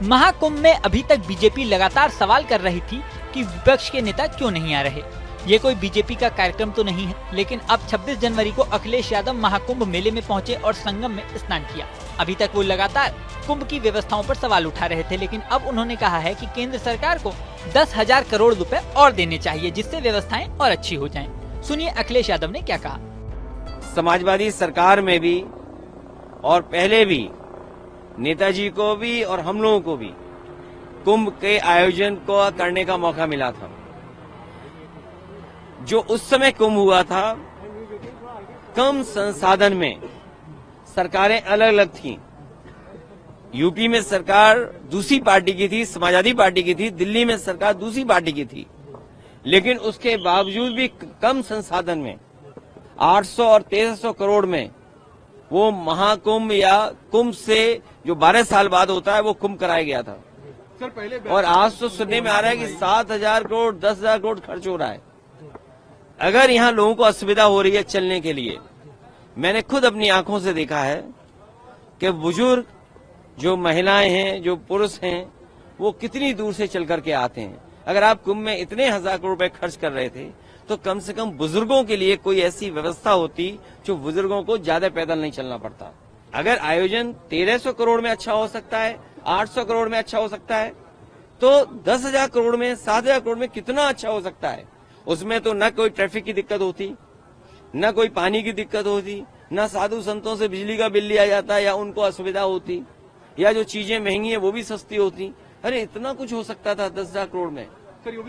महाकुंभ में अभी तक बीजेपी लगातार सवाल कर रही थी कि विपक्ष के नेता क्यों नहीं आ रहे। ये कोई बीजेपी का कार्यक्रम तो नहीं है, लेकिन अब 26 जनवरी को अखिलेश यादव महाकुंभ मेले में पहुंचे और संगम में स्नान किया। अभी तक वो लगातार कुंभ की व्यवस्थाओं पर सवाल उठा रहे थे, लेकिन अब उन्होंने कहा है कि केंद्र सरकार को 10,000 करोड़ रुपए और देने चाहिए, जिससे व्यवस्थाएं और अच्छी हो जाएं। सुनिए अखिलेश यादव ने क्या कहा। समाजवादी सरकार में भी और पहले भी नेताजी को भी और हम लोगों को भी कुंभ के आयोजन को करने का मौका मिला था। जो उस समय कुंभ हुआ था, कम संसाधन में सरकारें अलग अलग थीं। यूपी में सरकार दूसरी पार्टी की थी, समाजवादी पार्टी की थी। दिल्ली में सरकार दूसरी पार्टी की थी, लेकिन उसके बावजूद भी कम संसाधन में 800 और 1300 करोड़ में वो महाकुंभ या कुंभ से जो 12 साल बाद होता है वो कुंभ कराया गया था। और आज तो सुनने में आ रहा है कि 7,000 करोड़ 10,000 करोड़ खर्च हो रहा है। अगर यहाँ लोगों को असुविधा हो रही है चलने के लिए, मैंने खुद अपनी आंखों से देखा है कि बुजुर्ग, जो महिलाएं हैं, जो पुरुष हैं, वो कितनी दूर से चल करके आते हैं। अगर आप कुंभ में इतने 1,000 करोड़ रुपए खर्च कर रहे थे तो कम से कम बुजुर्गों के लिए कोई ऐसी व्यवस्था होती जो बुजुर्गों को ज्यादा पैदल नहीं चलना पड़ता। अगर आयोजन 1,300 करोड़ में अच्छा हो सकता है, 800 करोड़ में अच्छा हो सकता है, तो 10,000 करोड़ में, 7,000 करोड़ में कितना अच्छा हो सकता है। उसमें तो न कोई ट्रैफिक की दिक्कत होती, न कोई पानी की दिक्कत होती, न साधु संतों से बिजली का बिल लिया जाता या उनको असुविधा होती, या जो चीजें महंगी है वो भी सस्ती होती। अरे इतना कुछ हो सकता था 10,000 करोड़ में।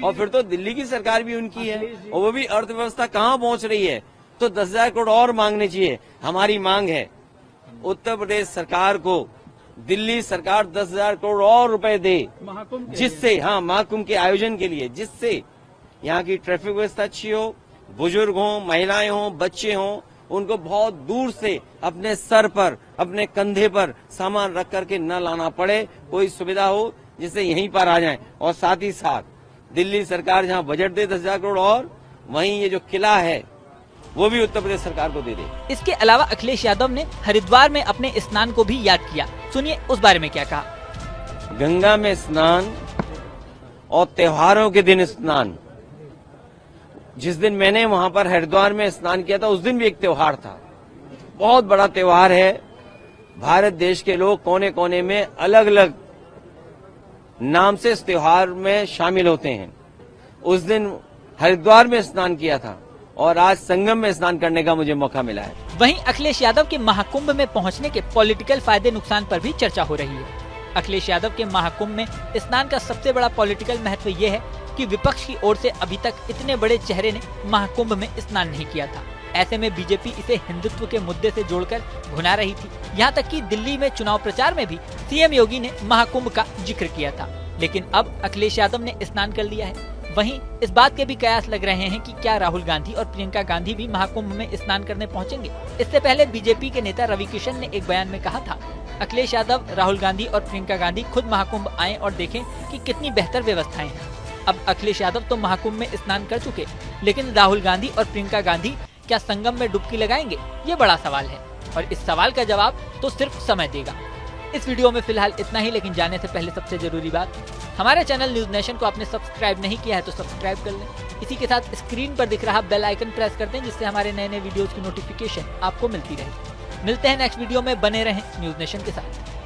और फिर तो दिल्ली की सरकार भी उनकी है और वो भी अर्थव्यवस्था कहाँ पहुंच रही है, तो 10,000 करोड़ और मांगने चाहिए। हमारी मांग है उत्तर प्रदेश सरकार को दिल्ली सरकार 10,000 करोड़ और रुपए दे, जिससे महाकुंभ के आयोजन के लिए, जिससे यहाँ की ट्रैफिक व्यवस्था अच्छी हो, बुजुर्ग हों, महिलाएं हों, बच्चे हों, उनको बहुत दूर से अपने सर पर, अपने कंधे पर सामान रख करके न लाना पड़े, कोई सुविधा हो जिससे यहीं पर आ जाएं। और साथ ही साथ दिल्ली सरकार जहाँ बजट दे 10,000 करोड़, और वहीं ये जो किला है वो भी उत्तर प्रदेश सरकार को दे दे। इसके अलावा अखिलेश यादव ने हरिद्वार में अपने स्नान को भी याद किया। सुनिए उस बारे में क्या कहा। गंगा में स्नान और त्योहारों के दिन स्नान, जिस दिन मैंने वहां पर हरिद्वार में स्नान किया था उस दिन भी एक त्योहार था, बहुत बड़ा त्योहार है। भारत देश के लोग कोने कोने में अलग अलग नाम से इस त्योहार में शामिल होते हैं। उस दिन हरिद्वार में स्नान किया था और आज संगम में स्नान करने का मुझे मौका मिला है। वहीं अखिलेश यादव के महाकुंभ में पहुंचने के पॉलिटिकल फायदे नुकसान पर भी चर्चा हो रही है। अखिलेश यादव के महाकुंभ में स्नान का सबसे बड़ा पॉलिटिकल महत्व ये है कि विपक्ष की ओर से अभी तक इतने बड़े चेहरे ने महाकुंभ में स्नान नहीं किया था। ऐसे में बीजेपी इसे हिंदुत्व के मुद्दे से जोड़कर भुना रही थी। यहाँ तक कि दिल्ली में चुनाव प्रचार में भी सीएम योगी ने महाकुंभ का जिक्र किया था, लेकिन अब अखिलेश यादव ने स्नान कर लिया है। वहीं इस बात के भी कयास लग रहे हैं कि क्या राहुल गांधी और प्रियंका गांधी भी महाकुंभ में स्नान करने पहुंचेंगे। इससे पहले बीजेपी के नेता रवि किशन ने एक बयान में कहा था, अखिलेश यादव, राहुल गांधी और प्रियंका गांधी खुद महाकुंभ आएं और देखें कि कितनी बेहतर व्यवस्थाएं हैं। अब अखिलेश यादव तो महाकुंभ में स्नान कर चुके, लेकिन राहुल गांधी और प्रियंका गांधी क्या संगम में डुबकी लगाएंगे, ये बड़ा सवाल है। और इस सवाल का जवाब तो सिर्फ समय देगा। इस वीडियो में फिलहाल इतना ही, लेकिन जाने से पहले सबसे जरूरी बात, हमारे चैनल न्यूज नेशन को आपने सब्सक्राइब नहीं किया है तो सब्सक्राइब कर लें। इसी के साथ स्क्रीन पर दिख रहा बेल आइकन प्रेस कर दें, जिससे हमारे नए नए वीडियोस की नोटिफिकेशन आपको मिलती रहे। मिलते हैं नेक्स्ट वीडियो में, बने रहें न्यूज नेशन के साथ।